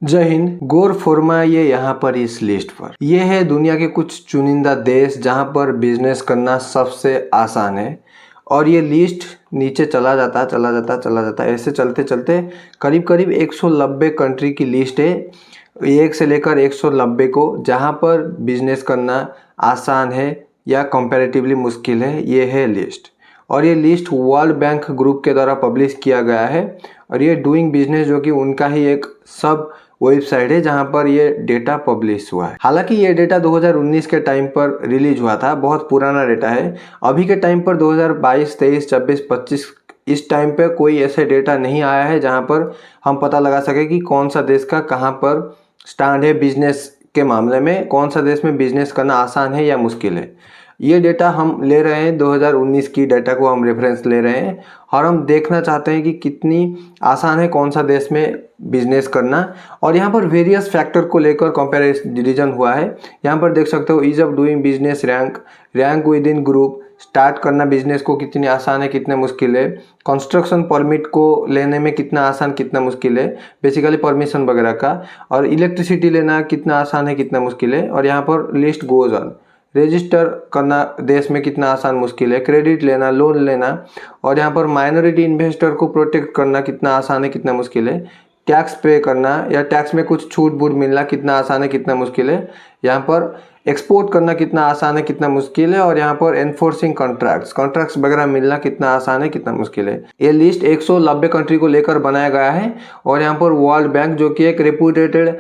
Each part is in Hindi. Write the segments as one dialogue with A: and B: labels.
A: जय हिंद। गौर फरमाइए यहाँ पर इस लिस्ट पर। यह है दुनिया के कुछ चुनिंदा देश जहाँ पर बिजनेस करना सबसे आसान है। और ये लिस्ट नीचे चला जाता ऐसे चलते चलते करीब करीब 190 कंट्री की लिस्ट है, 1 से लेकर 190 को, जहाँ पर बिजनेस करना आसान है या कंपैरेटिवली मुश्किल है। ये है लिस्ट, और ये लिस्ट वर्ल्ड बैंक ग्रुप के द्वारा पब्लिश किया गया है। और ये डूइंग बिजनेस जो कि उनका ही एक सब वेबसाइट है जहां पर ये डेटा पब्लिश हुआ है। हालांकि ये डेटा 2019 के टाइम पर रिलीज हुआ था, बहुत पुराना डेटा है। अभी के टाइम पर 2022, 23, 24, 25 इस टाइम पे कोई ऐसे डेटा नहीं आया है जहां पर हम पता लगा सके कि कौन सा देश का कहां पर स्टैंड है बिजनेस के मामले में, कौन सा देश में बिजनेस करना आसान है या मुश्किल है। ये डेटा हम ले रहे हैं, 2019 की डेटा को हम रेफरेंस ले रहे हैं, और हम देखना चाहते हैं कि कितनी आसान है कौन सा देश में बिजनेस करना। और यहाँ पर वेरियस फैक्टर को लेकर कंपैरिजन हुआ है। यहाँ पर देख सकते हो ease of doing business rank within group, start करना बिजनेस को कितनी आसान है कितने मुश्किल है, कंस्ट्रक्शन परमिट को लेने में कितना आसान कितना मुश्किल है, बेसिकली परमिशन वगैरह का, और इलेक्ट्रिसिटी लेना कितना आसान है कितना मुश्किल है। और यहाँ पर लिस्ट गोज ऑन। रजिस्टर करना देश में कितना आसान मुश्किल है, क्रेडिट लेना, लोन लेना, और यहाँ पर माइनॉरिटी इन्वेस्टर को प्रोटेक्ट करना कितना आसान है कितना मुश्किल है, टैक्स पे करना या टैक्स में कुछ छूट बूट मिलना कितना आसान है कितना मुश्किल है, यहाँ पर एक्सपोर्ट करना कितना आसान है कितना मुश्किल है, और यहाँ पर एनफोर्सिंग कॉन्ट्रैक्ट्स वगैरह मिलना कितना आसान है कितना मुश्किल है। ये लिस्ट 190 कंट्री को लेकर बनाया गया है, और यहाँ पर वर्ल्ड बैंक जो कि एक रेपुटेटेड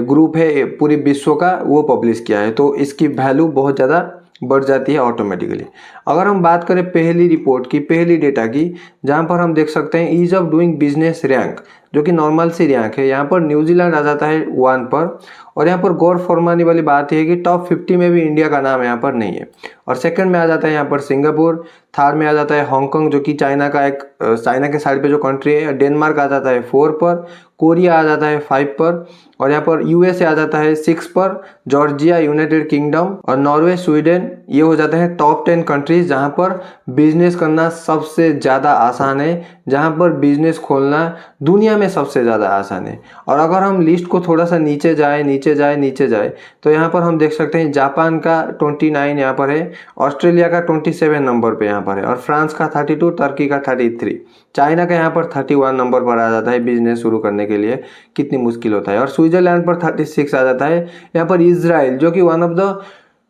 A: ग्रुप है पूरी विश्व का, वो पब्लिश किया है। तो इसकी वैल्यू बहुत ज़्यादा बढ़ जाती है ऑटोमेटिकली। अगर हम बात करें पहली रिपोर्ट की, पहली डेटा की, जहाँ पर हम देख सकते हैं ease of doing business rank, जो कि नॉर्मल सी रैंक है। यहाँ पर न्यूजीलैंड आ जाता है 1 पर, और यहाँ पर गौर फरमाने वाली बात है कि टॉप 50 में भी इंडिया का नाम यहाँ पर नहीं है। और सेकंड में आ जाता है यहाँ पर सिंगापुर, थर्ड में आ जाता है हांगकांग जो कि चाइना के साइड पे जो कंट्री है। डेनमार्क आ जाता है 4 पर, कोरिया आ जाता है 5 पर, और यहाँ पर यूएसए आ जाता है 6 पर, जॉर्जिया, यूनाइटेड किंगडम और नॉर्वे, स्वीडन, ये हो जाते हैं टॉप 10 कंट्रीज जहाँ पर बिजनेस करना सबसे ज़्यादा आसान है, जहाँ पर बिजनेस खोलना दुनिया में सबसे ज़्यादा आसान है। और अगर हम लिस्ट को थोड़ा सा नीचे जाए तो यहाँ पर हम देख सकते हैं जापान का 29 यहाँ पर है, ऑस्ट्रेलिया का 27 नंबर पे यहाँ पर है, और फ्रांस का 32, टर्की का 33, चाइना का यहाँ पर 31 नंबर पर आ जाता है बिजनेस शुरू करने के लिए कितनी मुश्किल होता है, और स्विट्जरलैंड पर 36 आ जाता है। यहाँ पर इजराइल जो कि one of the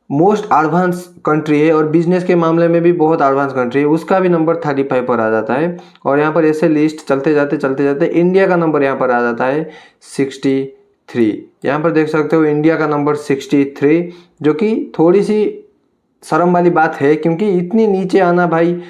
A: most advance country है और बिजनेस के मामले में भी बहुत एडवांस कंट्री है, उसका भी नंबर 35 पर आ जाता है। और यहाँ पर ऐसे लिस्ट चलते जाते इंडिया का नंबर यहाँ पर आ जाता है 63। यहाँ पर देख सकते हो इंडिया का नंबर 63, जो कि थोड़ी सी शर्म वाली बात है, क्योंकि इतनी नीचे आना भाई,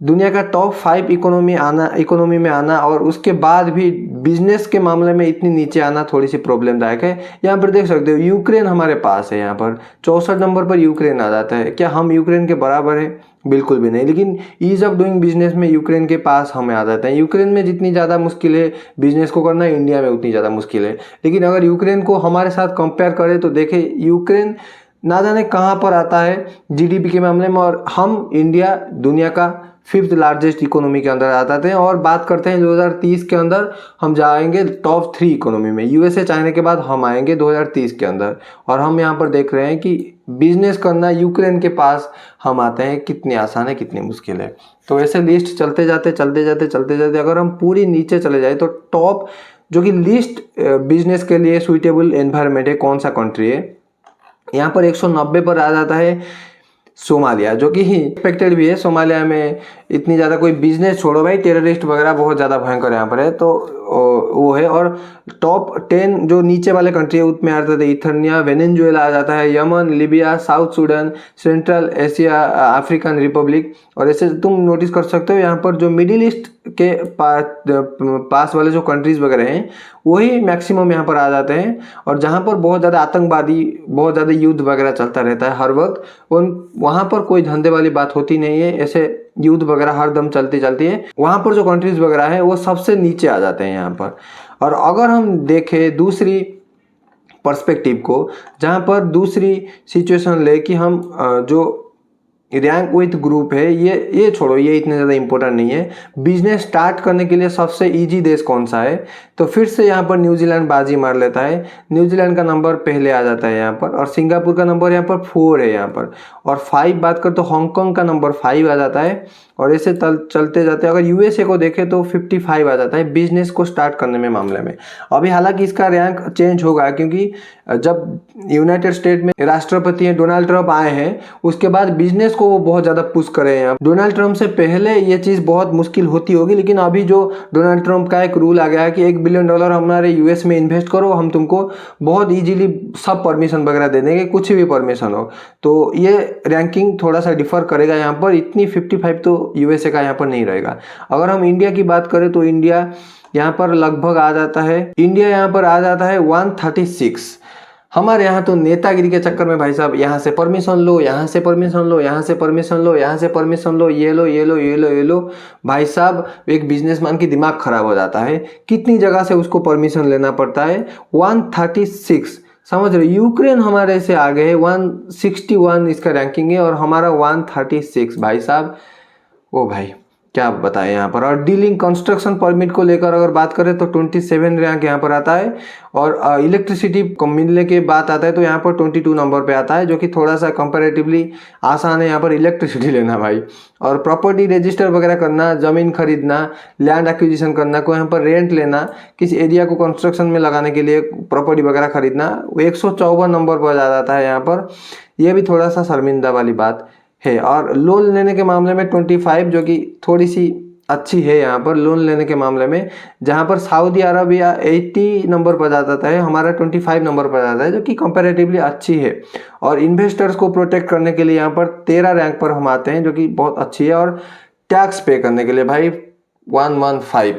A: दुनिया का टॉप 5 इकोनॉमी में आना, और उसके बाद भी बिजनेस के मामले में इतनी नीचे आना थोड़ी सी प्रॉब्लमदायक है। यहाँ पर देख सकते हो यूक्रेन हमारे पास है, यहाँ पर 64 नंबर पर यूक्रेन आ जाता है। क्या हम यूक्रेन के बराबर है? बिल्कुल भी नहीं, लेकिन ईज ऑफ डूइंग बिजनेस में यूक्रेन के पास हमें आ जाते हैं। यूक्रेन में जितनी ज़्यादा मुश्किल है बिजनेस को करना, इंडिया में उतनी ज़्यादा मुश्किल है। लेकिन अगर यूक्रेन को हमारे साथ कंपेयर करें तो देखें यूक्रेन ना जाने कहाँ पर आता है जीडीपी के मामले में, और हम इंडिया दुनिया का 5th लार्जेस्ट इकोनॉमी के अंदर आ जाते हैं। और बात करते हैं 2030 के अंदर हम जाएंगे टॉप 3 इकोनॉमी में, यूएसए चाइना के बाद हम आएंगे 2030 के अंदर। और हम यहाँ पर देख रहे हैं कि बिजनेस करना यूक्रेन के पास हम आते हैं, कितनी आसान है कितनी मुश्किल है। तो ऐसे लिस्ट चलते जाते अगर हम पूरी नीचे चले जाए तो टॉप जो कि लिस्ट बिजनेस के लिए सुइटेबल एनवायरनमेंट है, कौन सा कंट्री है, यहाँ पर 190 पर आ जाता है सोमालिया, जो कि एक्सपेक्टेड भी है। सोमालिया में इतनी ज़्यादा कोई बिजनेस छोड़ो भाई, टेररिस्ट वगैरह बहुत ज़्यादा भयंकर यहाँ पर है, तो वो है। और टॉप 10 जो नीचे वाले कंट्री है उसमें आ जाता है इथर्निया, वेनेजुएला आ जाता है, Yemen, Libya, south Sudan, central Asia, African Republic. और ऐसे तुम नोटिस कर सकते हो यहाँ पर जो मिडिल ईस्ट के पास वाले जो कंट्रीज़ वगैरह हैं वही मैक्सिमम यहाँ पर आ जाते हैं। और जहाँ पर बहुत ज़्यादा आतंकवादी, बहुत ज़्यादा युद्ध वगैरह चलता रहता है हर वक्त, वहाँ पर कोई धंधे वाली बात होती नहीं है, ऐसे युद्ध वगैरह हर दम चलती है। वहाँ पर जो कंट्रीज़ वगैरह है वो सबसे नीचे आ जाते हैं यहाँ पर। और अगर हम देखें दूसरी पर्सपेक्टिव को, जहाँ पर दूसरी सिचुएशन ले कि हम जो रैंक विथ ग्रुप है, ये छोड़ो, ये इतने ज़्यादा इंपॉर्टेंट नहीं है। बिजनेस स्टार्ट करने के लिए सबसे इजी देश कौन सा है, तो फिर से यहाँ पर न्यूजीलैंड बाजी मार लेता है। न्यूजीलैंड का नंबर पहले आ जाता है यहाँ पर, और सिंगापुर का नंबर यहाँ पर 4 है यहाँ पर, और 5 बात कर तो हांगकांग का नंबर 5 आ जाता है। और ऐसे चलते जाते अगर यूएसए को देखें तो 55 आ जाता है बिजनेस को स्टार्ट करने में मामले में। अभी हालांकि इसका रैंक चेंज होगा, क्योंकि जब यूनाइटेड स्टेट में राष्ट्रपति डोनाल्ड ट्रंप आए हैं उसके बाद बिजनेस को वो बहुत ज़्यादा पुश करे हैं। डोनाल्ड ट्रंप से पहले ये चीज़ बहुत मुश्किल होती होगी, लेकिन अभी जो डोनाल्ड ट्रंप का एक रूल आ गया है कि $1 बिलियन हमारे यूएस में इन्वेस्ट करो, हम तुमको बहुत इजीली सब परमिशन वगैरह दे देंगे, कुछ भी परमिशन हो। तो ये रैंकिंग थोड़ा सा डिफर करेगा यहाँ पर, इतनी 55 तो यूएसए का यहाँ पर नहीं रहेगा। अगर हम इंडिया की बात करें तो इंडिया यहाँ पर लगभग आ जाता है, इंडिया यहाँ पर आ जाता है 136। हमारे यहाँ तो नेतागिरी के चक्कर में भाई साहब यहाँ से परमिशन लो, यहाँ से परमिशन लो, यहाँ से परमिशन लो, यहाँ से परमिशन लो, ये लो ये लो ये लो ये लो। भाई साहब एक बिजनेसमैन की दिमाग खराब हो जाता है, कितनी जगह से उसको परमिशन लेना पड़ता है। 136 समझ रहे, यूक्रेन हमारे से आगे है, 161 इसका रैंकिंग है और हमारा 136 भाई साहब। ओ भाई क्या बताएं यहाँ पर। और डीलिंग कंस्ट्रक्शन परमिट को लेकर अगर बात करें तो 27 रैंक यहाँ पर आता है, और इलेक्ट्रिसिटी को मिलने के बात आता है तो यहाँ पर 22 नंबर पे आता है, जो कि थोड़ा सा कंपैरेटिवली आसान है यहाँ पर इलेक्ट्रिसिटी लेना भाई। और प्रॉपर्टी रजिस्टर वगैरह करना, ज़मीन खरीदना, लैंड एक्विजिशन करना, को यहाँ पर रेंट लेना, किसी एरिया को कंस्ट्रक्शन में लगाने के लिए प्रॉपर्टी वगैरह खरीदना, 154 नंबर पर आ जाता है यहाँ पर। यह भी थोड़ा सा शर्मिंदा वाली बात है। और लोन लेने के मामले में 25, जो कि थोड़ी सी अच्छी है यहाँ पर लोन लेने के मामले में, जहाँ पर सऊदी अरबिया 80 नंबर पर आ जाता है, हमारा 25 नंबर पर आता है, जो कि कंपैरेटिवली अच्छी है। और इन्वेस्टर्स को प्रोटेक्ट करने के लिए यहाँ पर 13 रैंक पर हम आते हैं, जो कि बहुत अच्छी है। और टैक्स पे करने के लिए भाई 115,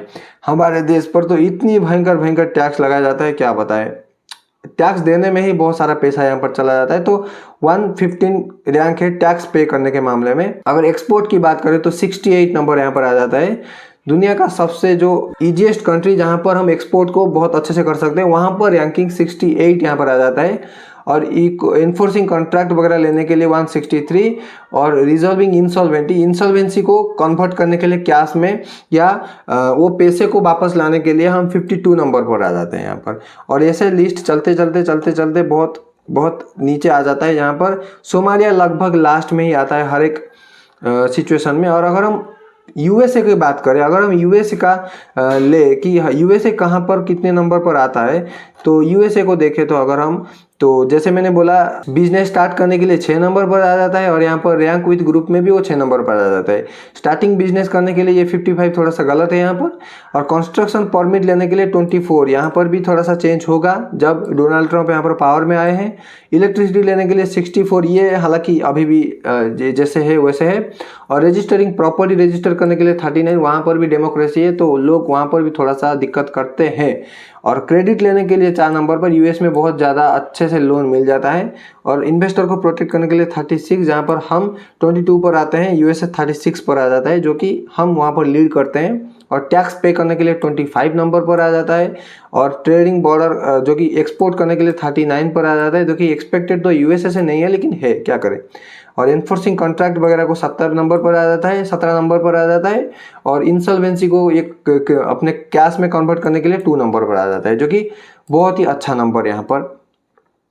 A: हमारे देश पर तो इतनी भयंकर टैक्स लगाया जाता है क्या बताएं, टैक्स देने में ही बहुत सारा पैसा यहाँ पर चला जाता है। तो 115 रैंक है टैक्स पे करने के मामले में। अगर एक्सपोर्ट की बात करें तो 68 नंबर यहाँ पर आ जाता है। दुनिया का सबसे जो ईजीएस्ट कंट्री जहाँ पर हम एक्सपोर्ट को बहुत अच्छे से कर सकते हैं, वहाँ पर रैंकिंग 68 यहाँ पर आ जाता है। और इन्फोर्सिंग कॉन्ट्रैक्ट वगैरह लेने के लिए 163, और रिजॉल्विंग इंसॉल्वेंसी को कन्वर्ट करने के लिए कैश में या वो पैसे को वापस लाने के लिए हम 52 नंबर पर आ जाते हैं यहाँ पर। और ऐसे लिस्ट चलते चलते बहुत नीचे आ जाता है। यहाँ पर सोमालिया लगभग लास्ट में ही आता है हर एक सिचुएशन में। और अगर हम यूएसए की बात करें, अगर हम यूएसए का ले कि यूएसए कहाँ पर कितने नंबर पर आता है, तो यूएसए को देखें तो अगर हम, तो जैसे मैंने बोला बिजनेस स्टार्ट करने के लिए 6 नंबर पर आ जाता है, और यहाँ पर रैंक विथ ग्रुप में भी वो 6 नंबर पर आ जाता है। स्टार्टिंग बिजनेस करने के लिए ये 55 थोड़ा सा गलत है यहाँ पर। और कंस्ट्रक्शन परमिट लेने के लिए 24, यहाँ पर भी थोड़ा सा चेंज होगा जब डोनाल्ड ट्रंप यहाँ पर पावर में आए हैं। इलेक्ट्रिसिटी लेने के लिए 64, ये हालांकि अभी भी जैसे है वैसे है। और रजिस्टरिंग प्रॉपर्टी रजिस्टर करने के लिए 39, वहाँ पर भी डेमोक्रेसी है तो लोग वहाँ पर भी थोड़ा सा दिक्कत करते हैं। और क्रेडिट लेने के लिए 4 नंबर पर यूएस में बहुत ज़्यादा अच्छे से लोन मिल जाता है। और इन्वेस्टर को प्रोटेक्ट करने के लिए 36, जहाँ पर हम 22 पर आते हैं, यूएसए 36 पर आ जाता है, जो कि हम वहाँ पर लीड करते हैं। और टैक्स पे करने के लिए 25 नंबर पर आ जाता है। और ट्रेडिंग बॉर्डर जो कि एक्सपोर्ट करने के लिए 39 पर आ जाता है, जो कि एक्सपेक्टेड तो यूएसए से नहीं है लेकिन है, क्या करें। और इन्फोर्सिंग कॉन्ट्रैक्ट वगैरह को 17 नंबर पर आ जाता है, 17 नंबर पर आ जाता है। और इंसॉल्वेंसी को एक अपने कैश में कन्वर्ट करने के लिए 2 नंबर पर आ जाता है, जो कि बहुत ही अच्छा नंबर यहाँ पर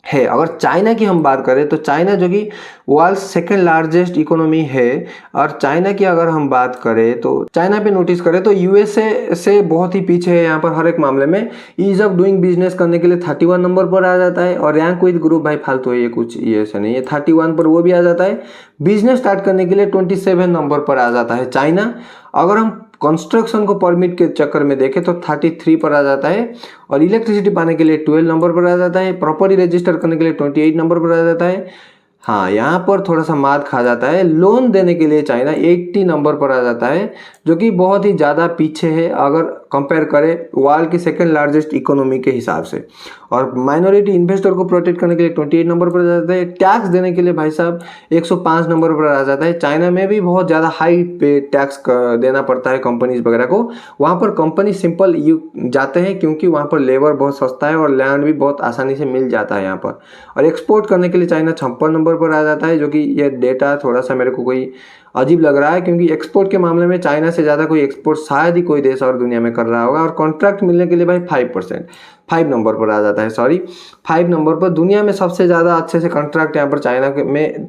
A: है। अगर चाइना की हम बात करें तो चाइना जो कि वर्ल्ड सेकेंड लार्जेस्ट इकोनॉमी है, और चाइना की अगर हम बात करें तो चाइना पे नोटिस करें तो यूएसए से बहुत ही पीछे है यहाँ पर हर एक मामले में। ईज ऑफ डूइंग बिजनेस करने के लिए 31 नंबर पर आ जाता है। और रैंक विद ग्रुप भाई फालतू है, ये कुछ ये ऐसा नहीं है, 31 पर वो भी आ जाता है। बिजनेस स्टार्ट करने के लिए 27 नंबर पर आ जाता है चाइना। अगर हम कंस्ट्रक्शन को परमिट के चक्कर में देखें तो 33 पर आ जाता है। और इलेक्ट्रिसिटी पाने के लिए 12 नंबर पर आ जाता है। प्रॉपर्टी रजिस्टर करने के लिए 28 नंबर पर आ जाता है। हाँ, यहाँ पर थोड़ा सा मात खा जाता है। लोन देने के लिए चाइना 80 नंबर पर आ जाता है, जो कि बहुत ही ज़्यादा पीछे है। अगर कंपेयर करें वर्ल्ड की सेकंड लार्जेस्ट इकोनॉमी के हिसाब से। और माइनॉरिटी इन्वेस्टर को प्रोटेक्ट करने के लिए 28 नंबर पर आ जाता है। टैक्स देने के लिए भाई साहब 105 नंबर पर आ जाता है। चाइना में भी बहुत ज़्यादा हाई पे टैक्स देना पड़ता है कंपनीज वगैरह को। वहाँ पर कंपनी सिंपल जाते हैं क्योंकि वहाँ पर लेबर बहुत सस्ता है और लैंड भी बहुत आसानी से मिल जाता है यहाँ पर। और एक्सपोर्ट करने के लिए चाइना 56 नंबर पर आ जाता है, जो कि ये डेटा थोड़ा सा मेरे को कोई अजीब लग रहा है क्योंकि एक्सपोर्ट के मामले में चाइना से ज़्यादा कोई एक्सपोर्ट शायद ही कोई देश और दुनिया में कर रहा होगा। और कॉन्ट्रैक्ट मिलने के लिए भाई 5 नंबर पर आ जाता है, 5 नंबर पर दुनिया में सबसे ज़्यादा अच्छे से कॉन्ट्रैक्ट यहाँ पर चाइना में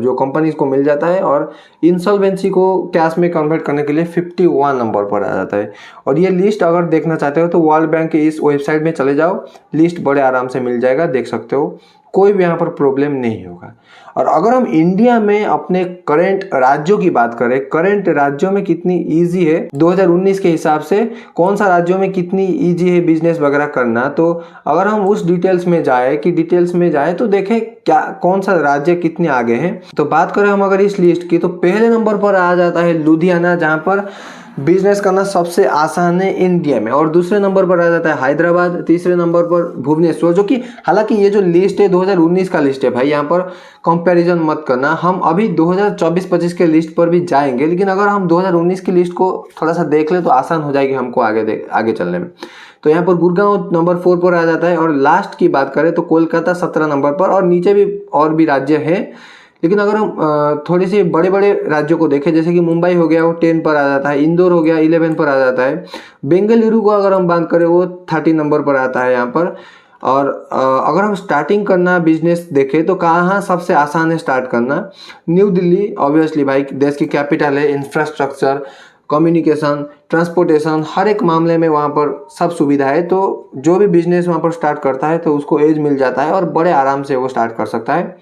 A: जो कंपनीज को मिल जाता है। और इंसॉल्वेंसी को कैश में कन्वर्ट करने के लिए 51 नंबर पर आ जाता है। और ये लिस्ट अगर देखना चाहते हो तो वर्ल्ड बैंक के इस वेबसाइट में चले जाओ, लिस्ट बड़े आराम से मिल जाएगा, देख सकते हो, कोई भी यहाँ पर प्रॉब्लम नहीं होगा। और अगर हम इंडिया में अपने करंट राज्यों की बात करें, करंट राज्यों में कितनी इजी है 2019 के हिसाब से, कौन सा राज्यों में कितनी इजी है बिजनेस वगैरह करना, तो अगर हम उस डिटेल्स में जाए तो देखें क्या कौन सा राज्य कितने आगे हैं। तो बात करें हम अगर इस लिस्ट की, तो पहले नंबर पर आ जाता है लुधियाना, जहाँ पर बिजनेस करना सबसे आसान है इंडिया में। और दूसरे नंबर पर आ जाता है हैदराबाद, तीसरे नंबर पर भुवनेश्वर, जो कि हालांकि ये जो लिस्ट है 2019 का लिस्ट है भाई, यहाँ पर कंपैरिजन मत करना। हम अभी 2024-25 के लिस्ट पर भी जाएंगे, लेकिन अगर हम 2019 की लिस्ट को थोड़ा सा देख ले तो आसान हो जाएगी हमको आगे चलने में। तो यहाँ पर गुड़गांव नंबर 4 पर आ जाता है। और लास्ट की बात करें तो कोलकाता 17 नंबर पर, और नीचे भी और भी राज्य हैं। लेकिन अगर हम थोड़ी सी बड़े बड़े राज्यों को देखें, जैसे कि मुंबई हो गया वो 10 पर आ जाता है, इंदौर हो गया 11 पर आ जाता है, बेंगलुरु को अगर हम बात करें वो 30 नंबर पर आता है यहाँ पर। और अगर हम स्टार्टिंग करना बिजनेस देखें तो कहाँ सबसे आसान है स्टार्ट करना, न्यू दिल्ली ऑब्वियसली भाई, देश की कैपिटल है, इंफ्रास्ट्रक्चर, कम्युनिकेशन, ट्रांसपोर्टेशन, हर एक मामले में वहाँ पर सब सुविधा है। तो जो भी बिजनेस वहाँ पर स्टार्ट करता है तो उसको एज मिल जाता है और बड़े आराम से वो स्टार्ट कर सकता है।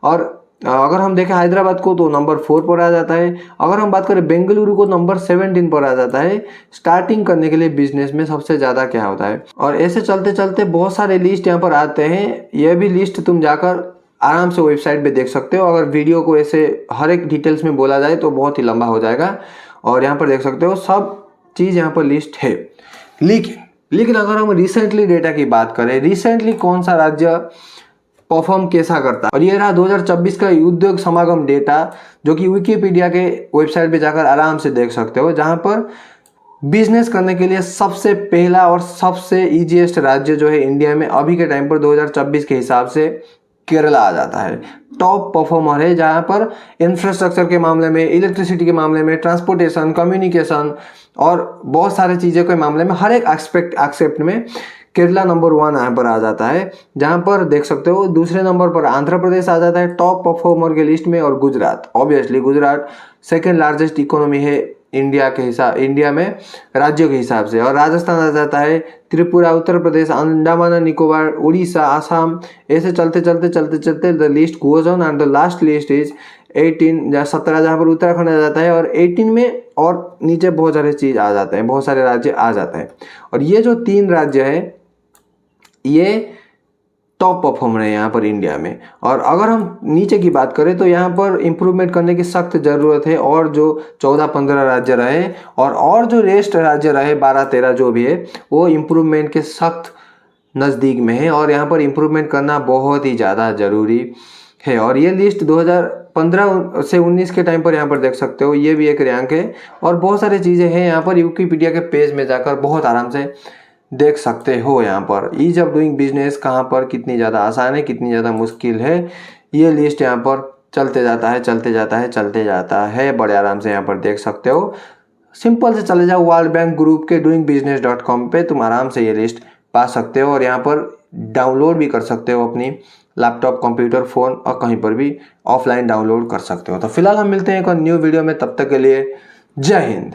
A: और अगर हम देखें हैदराबाद को तो नंबर 4 पर आ जाता है। अगर हम बात करें बेंगलुरु को नंबर 17 पर आ जाता है। स्टार्टिंग करने के लिए बिजनेस में सबसे ज़्यादा क्या होता है। और ऐसे चलते चलते बहुत सारे लिस्ट यहाँ पर आते हैं। यह भी लिस्ट तुम जाकर आराम से वेबसाइट पे देख सकते हो। अगर वीडियो को ऐसे हर एक डिटेल्स में बोला जाए तो बहुत ही लंबा हो जाएगा। और यहाँ पर देख सकते हो सब चीज़ यहाँ पर लिस्ट है। लेकिन अगर हम रिसेंटली डेटा की बात करें, रिसेंटली कौन सा राज्य परफॉर्म कैसा करता है, और ये रहा 2024 का उद्योग समागम डेटा, जो कि विकिपीडिया के वेबसाइट पे जाकर आराम से देख सकते हो, जहां पर बिजनेस करने के लिए सबसे पहला और सबसे इजीएस्ट राज्य जो है इंडिया में अभी के टाइम पर 2024 के हिसाब से केरला आ जाता है। टॉप परफॉर्मर है, जहां पर इंफ्रास्ट्रक्चर के मामले में, इलेक्ट्रिसिटी के मामले में, ट्रांसपोर्टेशन, कम्युनिकेशन और बहुत सारे चीज़ों के मामले में हर एक एक्सेप्ट में केरला नंबर 1 यहाँ पर आ जाता है। जहाँ पर देख सकते हो दूसरे नंबर पर आंध्र प्रदेश आ जाता है टॉप परफॉर्मर के लिस्ट में। और Gujarat, obviously Gujarat second largest economy है इंडिया में राज्यों के हिसाब से। और राजस्थान आ जाता है, त्रिपुरा, उत्तर प्रदेश, अंडमान एंड निकोबार, उड़ीसा, आसाम, ऐसे चलते the list goes on and the last list is 17 जहाँ पर उत्तराखंड आ जाता है। और 18 में और नीचे बहुत सारे चीज़ आ जाते हैं, बहुत सारे राज्य आ जाते हैं। और ये जो 3 राज्य है ये टॉप परफॉर्मर है यहाँ पर इंडिया में। और अगर हम नीचे की बात करें तो यहाँ पर इम्प्रूवमेंट करने की सख्त ज़रूरत है। और जो 14-15 राज्य रहे और जो रेस्ट राज्य रहे 12-13 जो भी है, वो इम्प्रूवमेंट के सख्त नज़दीक में है। और यहाँ पर इम्प्रूवमेंट करना बहुत ही ज़्यादा ज़रूरी है। और ये लिस्ट 2015 से 19 के टाइम पर यहाँ पर देख सकते हो, ये भी एक रैंक है। और बहुत सारी चीज़ें हैं यहाँ पर, विकिपीडिया के पेज में जाकर बहुत आराम से देख सकते हो। यहाँ पर ईज ऑफ डूइंग बिजनेस कहाँ पर कितनी ज़्यादा आसान है, कितनी ज़्यादा मुश्किल है, ये लिस्ट यहाँ पर चलते जाता है, बड़े आराम से यहाँ पर देख सकते हो। सिंपल से चले जाओ वर्ल्ड बैंक ग्रुप के doingbusiness.com पे, तुम आराम से ये लिस्ट पा सकते हो। और यहाँ पर डाउनलोड भी कर सकते हो अपनी लैपटॉप, कंप्यूटर, फ़ोन और कहीं पर भी ऑफलाइन डाउनलोड कर सकते हो। तो फिलहाल हम मिलते हैं एक न्यू वीडियो में, तब तक के लिए जय हिंद।